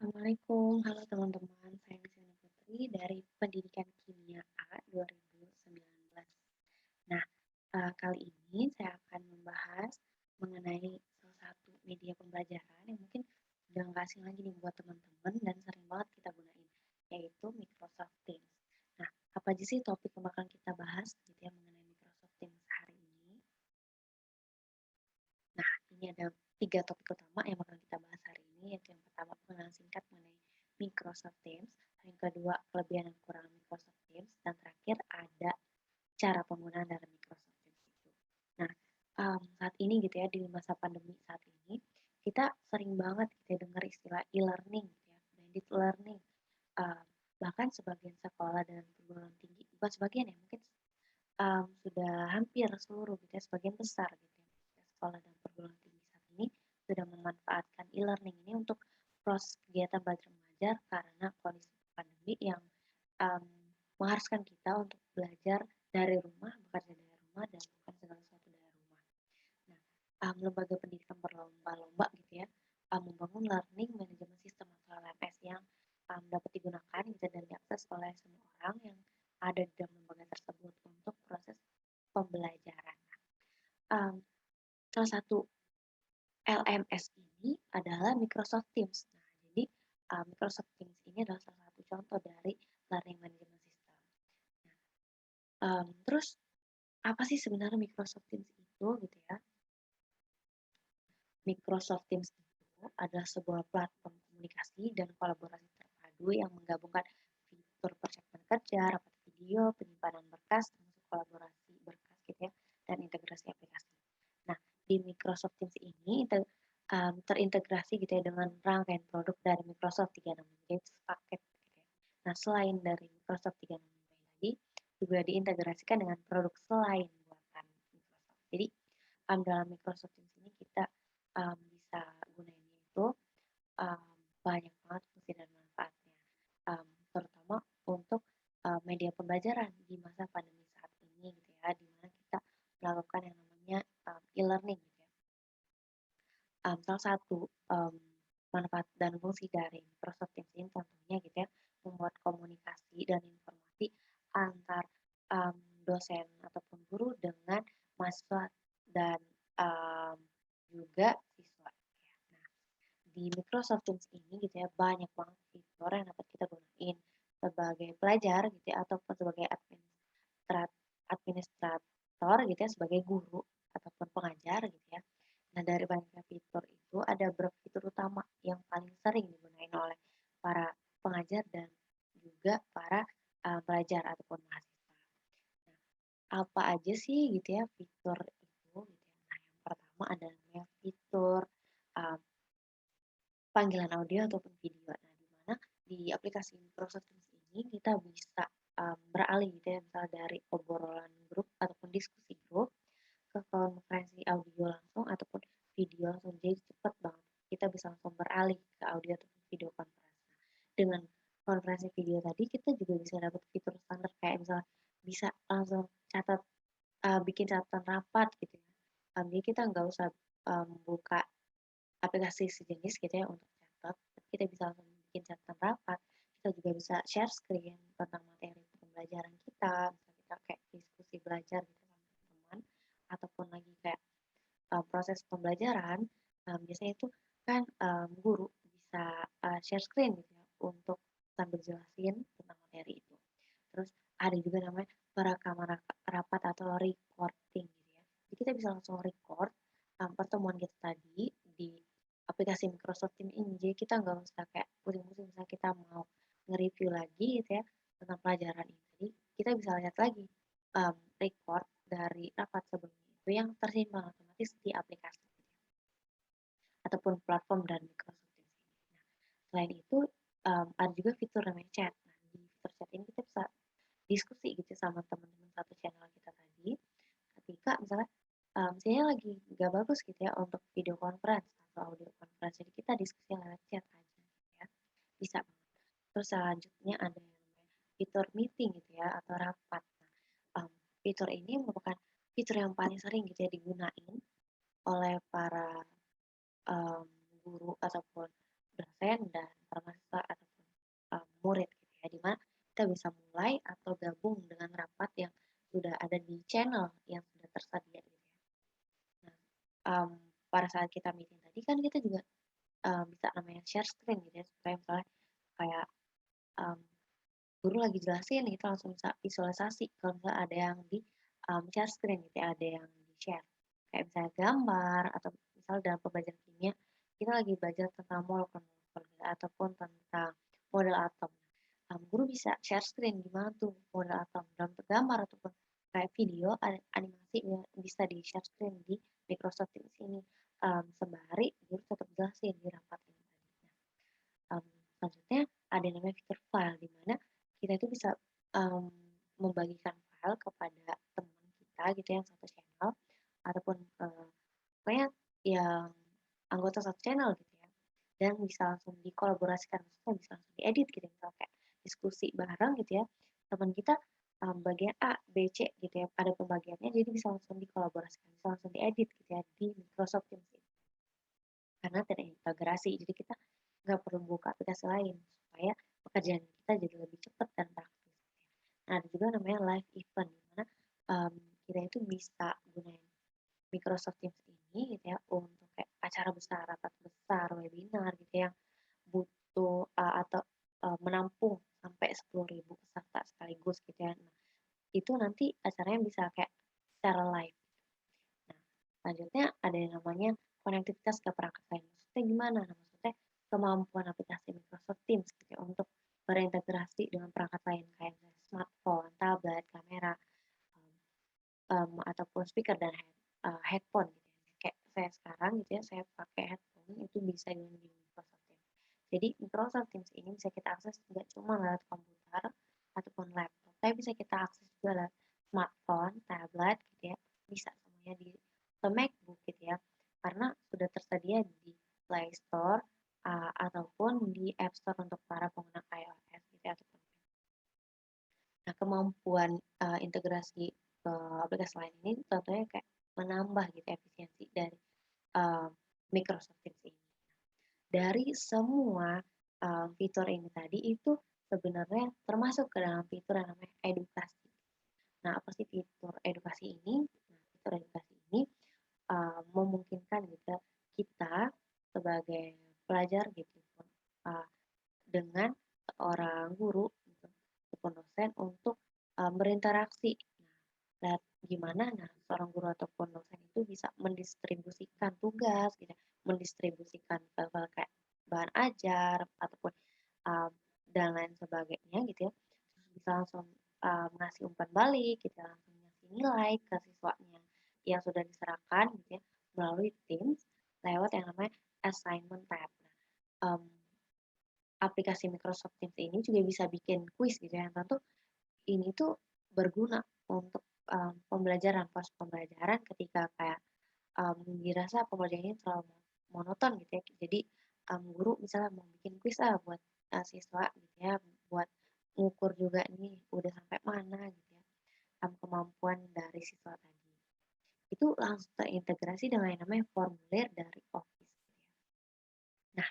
Assalamualaikum, halo teman-teman. Saya Luciana Putri dari Pendidikan Kimia A 2019. Nah, kali ini saya akan membahas mengenai salah satu media pembelajaran yang mungkin udah nggak asing lagi nih buat teman-teman dan sering banget kita gunain, yaitu Microsoft Teams. Nah, apa aja sih topik yang bakal kita bahas gitu ya mengenai Microsoft Teams hari ini? Nah, ini ada 3 topik utama yang bakal kita bahas hari ini, yaitu yang pertama pengenalan singkat mengenai Microsoft Teams, yang kedua kelebihan dan kekurangan Microsoft Teams, dan terakhir ada cara penggunaan dari Microsoft Teams itu. Nah, saat ini gitu ya, di masa pandemi saat ini, kita sering banget gitu ya dengar istilah e-learning gitu ya, blended learning. Um, Bahkan sebagian sekolah dan perguruan tinggi, bukan sebagian ya, mungkin sudah hampir seluruh gitu ya, sebagian besar gitu ya, sekolah dan perguruan tinggi saat ini sudah memanfaatkan e-learning ini untuk proses kegiatan belajar mengajar karena kondisi pandemi yang um, mengharuskan kita untuk belajar dari rumah, bekerja dari rumah, dan melakukan segala sesuatu dari rumah. Nah, lembaga pendidikan berlomba-lomba gitu ya, membangun learning management system atau LMS yang dapat digunakan gitu dan diakses oleh semua orang yang ada di dalam lembaga tersebut untuk proses pembelajaran. Um, Salah satu LMS ini adalah Microsoft Teams. Nah, jadi Microsoft Teams ini adalah salah satu contoh dari learning management system. Nah, terus apa sih sebenarnya Microsoft Teams itu gitu ya? Microsoft Teams itu adalah sebuah platform komunikasi dan kolaborasi terpadu yang menggabungkan fitur percakapan kerja, rapat video, penyimpanan berkas, termasuk kolaborasi berkas gitu ya, dan integrasi aplikasi. Nah, di Microsoft Teams ini terintegrasi gitu ya dengan rangkaian produk dari Microsoft 365, jadi paket gitu ya. Nah, selain dari Microsoft 365 tadi, juga diintegrasikan dengan produk selain buatan Microsoft. Jadi, dalam Microsoft Teams ini kita bisa gunainnya itu um, banyak banget fungsi dan manfaatnya, terutama untuk media pembelajaran di masa pandemi saat ini gitu ya, di mana kita melakukan yang namanya e-learning gitu ya. Salah satu manfaat dan fungsi dari Microsoft Teams ini tentunya gitu ya, membuat komunikasi dan informasi antar dosen ataupun guru dengan mahasiswa dan um, juga siswa. Ya. Nah, di Microsoft Teams ini gitu ya banyak banget fitur yang dapat kita gunain sebagai pelajar gitu ya ataupun sebagai administrator gitu ya, sebagai guru ataupun pengajar gitu ya. Nah, dari banyaknya fitur itu ada beberapa fitur utama yang paling sering digunakan oleh para pengajar dan juga para pelajar ataupun mahasiswa. Nah, apa aja sih gitu ya fitur itu gitu ya. Nah, yang pertama adalah fitur uh, panggilan audio ataupun video. Nah, di mana di aplikasi Microsoft Teams ini kita bisa beralih gitu ya, misal dari obrolan grup ataupun diskusi grup ke konferensi audio langsung ataupun video langsung. Jadi cepat banget. Kita bisa langsung beralih ke audio ataupun video conference. Dengan konferensi video tadi kita juga bisa dapat fitur standar kayak misalnya bisa langsung bikin catatan rapat gitu ya. Jadi kita nggak usah buka aplikasi sejenis gitu ya untuk catat, kita bisa langsung bikin catatan rapat, kita juga bisa share screen tentang materi pembelajaran kita, bisa kita kayak diskusi belajar gitu sama teman-teman, ataupun lagi kayak proses pembelajaran, biasanya itu kan guru bisa share screen gitu ya untuk sambil jelasin tentang materi itu. Terus ada juga namanya perekaman rapat atau recording gitu ya. Jadi kita bisa langsung record pertemuan kita tadi di aplikasi Microsoft Teams ini. Jadi kita nggak usah kayak pusing-pusing misalnya kita mau nge-review lagi gitu ya tentang pelajaran ini. Jadi kita bisa lihat lagi record dari rapat sebelumnya itu yang tersimpan otomatis di aplikasi ataupun platform dari Microsoft Teams ini. Nah, selain itu ada juga fitur namanya chat. Nah, di fitur chat ini kita bisa diskusi gitu sama teman-teman satu channel kita tadi. Ketika misalnya saya lagi nggak bagus gitu ya untuk video conference atau audio conference, jadi kita diskusi lewat chat aja gitu ya. Bisa banget. Terus selanjutnya ada yang namanya fitur meeting gitu ya atau rapat. Nah, fitur ini merupakan fitur yang paling sering gitu ya digunain oleh para um, guru ataupun dosen dan para mahasiswa ataupun murid gitu ya, di mana kita bisa mulai atau gabung dengan rapat yang sudah ada di channel yang sudah tersedia gitu ya. Nah, pada saat kita meeting tadi kan kita juga bisa namanya share screen gitu ya, supaya misalnya kayak um, guru lagi jelasin kita langsung bisa visualisasi kalau misalnya ada yang di share screen gitu ya, ada yang di share kayak misalnya gambar atau misal dalam pembelajaran kimia kita lagi belajar tentang molekul-molekul gitu, ataupun tentang model atom. Guru bisa share screen gimana tuh model atom dalam gambar ataupun kayak video animasi yang bisa di share screen di Microsoft Teams ini, sembari guru tetap jelasin di rapat ini tadi. Selanjutnya ada yang namanya fitur file, di mana kita itu bisa membagikan file kepada teman kita gitu yang satu channel ataupun pokoknya yang anggota satu channel gitu ya, dan bisa langsung dikolaborasikan, maksudnya bisa langsung diedit gitu ya, misalnya kayak diskusi bareng gitu ya, teman kita bagian A, B, C gitu ya, ada pembagiannya, jadi bisa langsung dikolaborasikan, bisa langsung diedit gitu ya di Microsoft Teams ini. Karena terintegrasi, jadi kita nggak perlu buka aplikasi lain supaya pekerjaan kita jadi lebih cepat dan praktis. Nah, ada juga namanya live event, di mana kita itu bisa gunain Microsoft Teams ini gitu ya untuk kayak acara besar, rapat besar, webinar gitu yang butuh atau menampung sampai 10.000 peserta sekaligus gitu ya. Nah, itu nanti acaranya bisa kayak secara live. Nah, selanjutnya ada yang namanya konektivitas ke perangkat lain. Maksudnya gimana? Nah, maksudnya kemampuan aplikasi Microsoft Teams gitu ya, untuk berintegrasi dengan perangkat lain kayak smartphone, tablet, kamera, ataupun speaker dan headphone gitu ya. Kayak saya sekarang gitu ya, saya pakai headphone itu bisa di Microsoft Teams. Jadi Microsoft Teams ini bisa kita akses tidak cuma lewat komputer ataupun laptop, tapi bisa kita akses juga lewat smartphone, tablet gitu ya, bisa semuanya di MacBook gitu ya, karena sudah tersedia di Play Store ataupun di App Store untuk para pengguna iOS gitu ya, ataupun nah, kemampuan integrasi ke aplikasi lain ini tentunya kayak menambah gitu efisiensi dari uh, Microsoft Teams ini. Dari semua fitur ini tadi itu sebenarnya termasuk ke dalam fitur yang namanya edukasi. Nah, apa sih fitur edukasi ini? Nah, fitur edukasi ini memungkinkan gitu kita sebagai pelajar gitu dengan seorang guru gitu, ataupun dosen untuk berinteraksi. Nah, gimana? Nah, seorang guru ataupun dosen itu bisa mendistribusikan tugas, gitu, mendistribusikan file-file kayak bahan ajar ataupun um, dan lain sebagainya gitu ya. Terus bisa langsung ngasih umpan balik, gitu, langsung ngasih nilai ke siswanya yang sudah diserahkan gitu ya melalui Teams lewat yang namanya assignment tab. Nah, aplikasi Microsoft Teams ini juga bisa bikin quiz gitu ya. Tentu ini tuh berguna untuk pembelajaran, pas pembelajaran ketika kayak dirasa pembelajaran ini terlalu monoton gitu ya. Jadi guru misalnya mau bikin quiz buat siswa gitu ya, buat ngukur juga nih udah sampai mana gitu ya kemampuan dari siswa tadi. Itu langsung terintegrasi dengan yang namanya formulir dari Office gitu ya. Nah,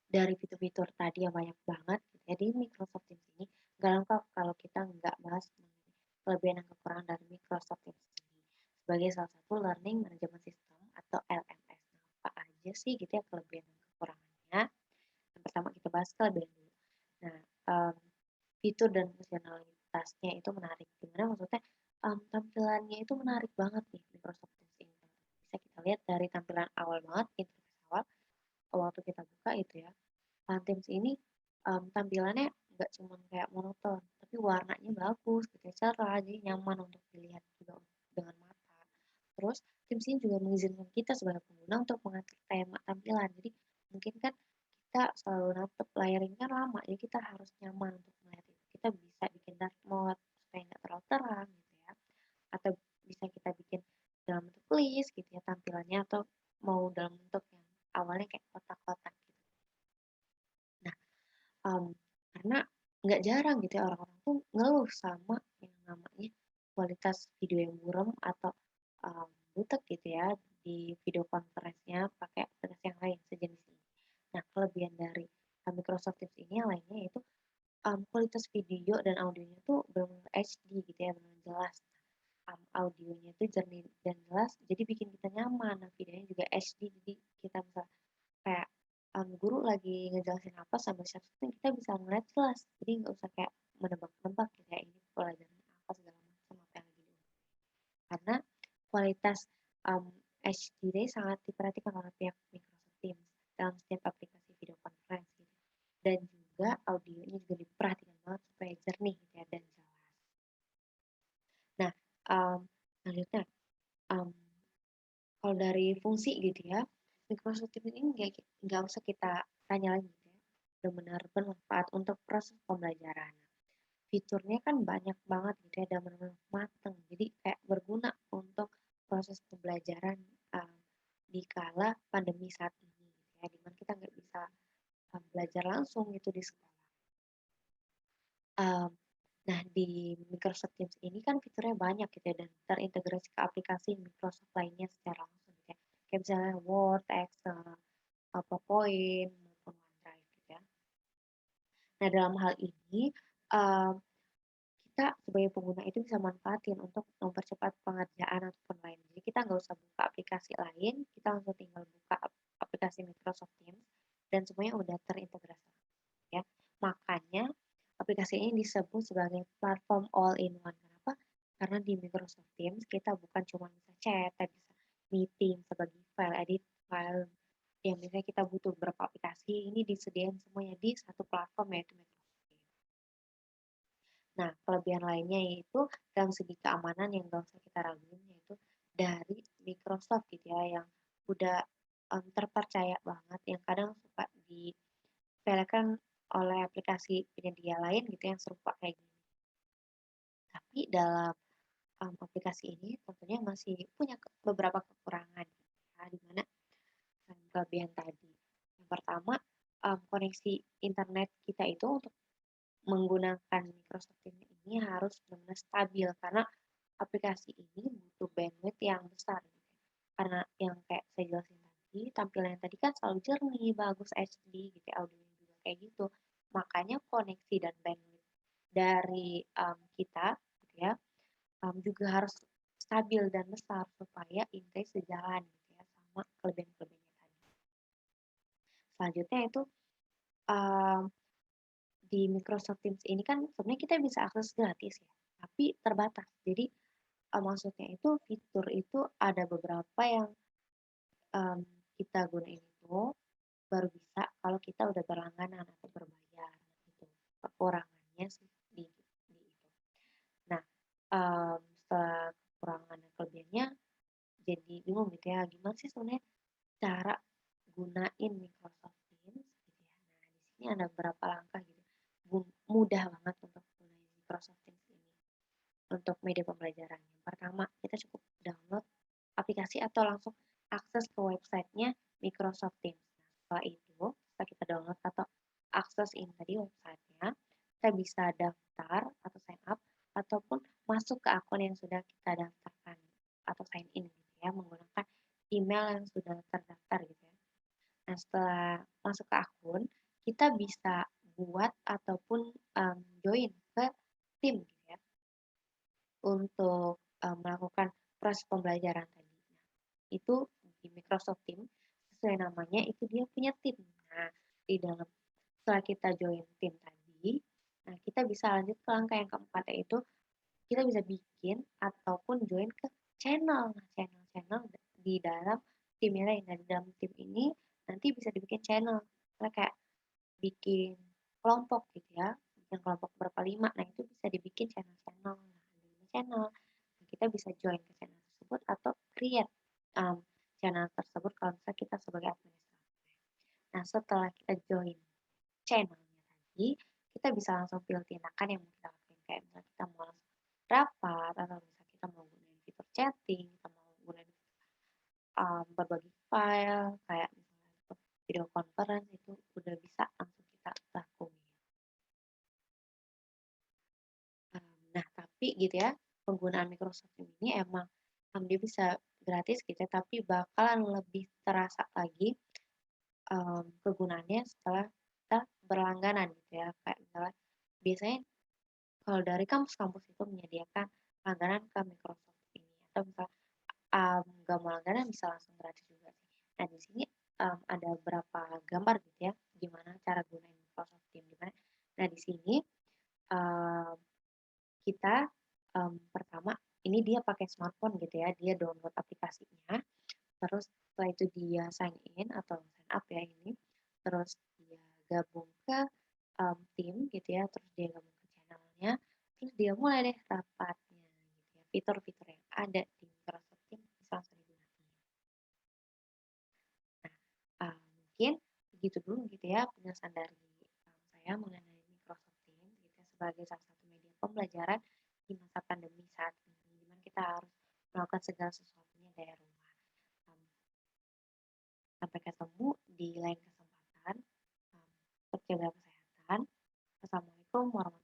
dari fitur-fitur tadi yang banyak banget gitu ya, di Microsoft Teams ini nggak lengkap kalau kita nggak bahas mengenai kelebihan dan kekurangan dari Microsoft Teams ini sebagai salah satu learning management system atau LMS. Nah, apa aja sih gitu ya kelebihan dan kekurangannya? Yang pertama kita bahas kelebihan dulu. Nah, fitur dan fungsionalitasnya itu menarik. Gimana maksudnya tampilannya itu menarik banget nih Microsoft Teams ini. Bisa kita lihat dari tampilan awal banget, interface awal, waktu kita buka itu ya. Teams ini tampilannya nggak cuma kayak monoton, tapi warnanya bagus, gitu ya, cerah, jadi nyaman untuk dilihat juga dengan mata. Terus Teams ini juga mengizinkan kita sebagai pengguna untuk mengatur tema tampilan. Jadi mungkin kan kita selalu natap layar ini kan lama, jadi kita harus nyaman untuk melihat itu. Kita bisa bikin dark mode supaya nggak terlalu terang gitu ya, atau bisa kita bikin dalam bentuk list gitu ya tampilannya, atau mau dalam bentuk yang awalnya kayak kotak-kotak gitu. Nah, karena nggak jarang gitu ya orang-orang tuh ngeluh sama yang namanya kualitas video yang buram atau butek gitu ya di video conference-nya pakai aplikasi yang lain sejenis ini. Nah, kelebihan dari Microsoft Teams ini yang lainnya yaitu kualitas video dan audionya tuh benar-benar HD gitu ya, benar jelas. Audionya itu jernih dan jelas, jadi bikin kita nyaman. Nah, videonya juga HD, jadi kita bisa kayak guru lagi ngejelasin apa sambil share kita bisa ngeliat jelas. Jadi nggak usah kayak menebak-nebak gitu ya, ini pelajaran apa segala macam apa yang lagi karena kualitas HD ini sangat diperhatikan oleh pihak Microsoft Teams dalam setiap aplikasi video conference gitu. Dan juga audionya juga diperhatikan banget supaya jernih gitu ya dan jelas. Nah, selanjutnya kalau dari fungsi gitu ya, Microsoft Teams ini nggak usah kita tanya lagi gitu ya, benar-benar bermanfaat untuk proses pembelajaran. Fiturnya kan banyak banget gitu ya dan benar-benar mateng, jadi kayak berguna untuk proses pembelajaran di kala pandemi saat ini gitu ya, dimana kita nggak bisa belajar langsung gitu di sekolah. Nah, di Microsoft Teams ini kan fiturnya banyak gitu ya, dan terintegrasi ke aplikasi Microsoft lainnya secara langsung gitu ya. Kayak misalnya Word, Excel, PowerPoint, maupun OneDrive gitu ya. Nah, dalam hal ini, kita sebagai pengguna itu bisa manfaatin untuk mempercepat pengerjaan ataupun lain. Jadi kita nggak usah buka aplikasi lain, kita langsung tinggal buka aplikasi Microsoft Teams, dan semuanya udah terintegrasi ya. Makanya aplikasi ini disebut sebagai platform all-in-one. Kenapa? Karena di Microsoft Teams kita bukan cuma bisa chat, tapi bisa meeting, sebagai file, edit file, yang misalnya kita butuh beberapa aplikasi, ini disediakan semuanya di satu platform yaitu Microsoft Teams. Nah, kelebihan lainnya yaitu dalam segi keamanan yang nggak usah kita raguin, yaitu dari Microsoft gitu ya, yang udah terpercaya banget, yang kadang suka disepelekan oleh aplikasi penyedia lain gitu yang serupa kayak gini. Tapi dalam aplikasi ini tentunya masih punya beberapa kekurangan ya, di mana kelebihan tadi. Yang pertama, koneksi internet kita itu untuk menggunakan Microsoft Teams ini harus benar-benar stabil karena aplikasi ini butuh bandwidth yang besar gitu ya. Karena yang kayak saya jelasin tadi, tampilan yang tadi kan selalu jernih, bagus HD gitu ya, audionya juga kayak gitu. Makanya koneksi dan bandwidth dari kita gitu ya juga harus stabil dan besar supaya intai sejalan gitu ya sama kelebihan-kelebihannya tadi. Selanjutnya itu um, di Microsoft Teams ini kan sebenarnya kita bisa akses gratis ya, tapi terbatas. Jadi maksudnya itu fitur itu ada beberapa yang um, kita gunain itu baru bisa kalau kita udah berlangganan atau berbayar gitu. Kekurangannya sih di itu. Nah, setelah kekurangan dan kelebihannya jadi bingung gitu ya, gimana sih sebenarnya cara gunain Microsoft Teams gitu ya. Nah, di sini ada beberapa langkah gitu. Mudah banget untuk gunain Microsoft Teams ini untuk media pembelajaran. Yang pertama, kita cukup download aplikasi atau langsung akses ke websitenya Microsoft Teams. Nah, setelah itu, setelah kita download atau akses ini tadi websitenya, kita bisa daftar atau sign up ataupun masuk ke akun yang sudah kita daftarkan atau sign in gitu ya, menggunakan email yang sudah terdaftar gitu ya. Nah, setelah masuk ke akun, kita bisa buat ataupun join ke tim gitu ya, untuk melakukan proses pembelajaran tadi. Nah, itu di Microsoft Teams sesuai namanya itu dia punya tim. Nah, di dalam setelah kita join tim tadi, nah kita bisa lanjut ke langkah yang keempat yaitu kita bisa bikin ataupun join ke channel. Nah, channel-channel di dalam tim yang lain. Nah, di dalam tim ini nanti bisa dibikin channel. Misalnya kayak bikin kelompok gitu ya, bikin kelompok berapa 5. Nah, itu bisa dibikin channel-channel. Nah, di channel kita bisa join ke channel tersebut atau create channel tersebut kalau misalnya kita sebagai administrator. Nah, setelah kita join channelnya tadi, kita bisa langsung pilih tindakan yang mau kita lakuin. Kayak misalnya kita mau langsung rapat, atau misalnya kita mau gunain fitur chatting, kita mau gunain berbagi file, kayak misalnya untuk video conference itu udah bisa langsung kita lakuin. Nah, tapi gitu ya, penggunaan Microsoft Teams ini emang dia bisa gratis gitu ya, tapi bakalan lebih terasa lagi kegunaannya setelah kita berlangganan gitu ya. Kayak misalnya biasanya kalau dari kampus-kampus itu menyediakan langganan ke Microsoft ini atau misal, nggak mau langganan bisa langsung gratis juga sih. Nah di sini, ada beberapa gambar gitu ya, gimana cara gunain Microsoft Teams, gimana. Nah di sini, mmm, kita, pertama ini dia pakai smartphone gitu ya, dia download aplikasinya, terus setelah itu dia sign in atau sign up ya ini, terus dia gabung ke, tim gitu ya, terus dia gabung ke channel-nya, terus dia mulai deh rapatnya gitu ya, fitur-fitur yang ada di Microsoft Teams bisa langsung digunakan. Nah, mungkin begitu dulu gitu ya penjelasan dari, saya mengenai Microsoft Teams gitu ya, sebagai salah satu media pembelajaran di masa pandemi saat ini, di mana kita harus melakukan segala sesuatunya dari rumah. Mmm, Sampai ketemu di lain kesempatan, tetap jaga kesehatan. Wassalamualaikum warahmatullahi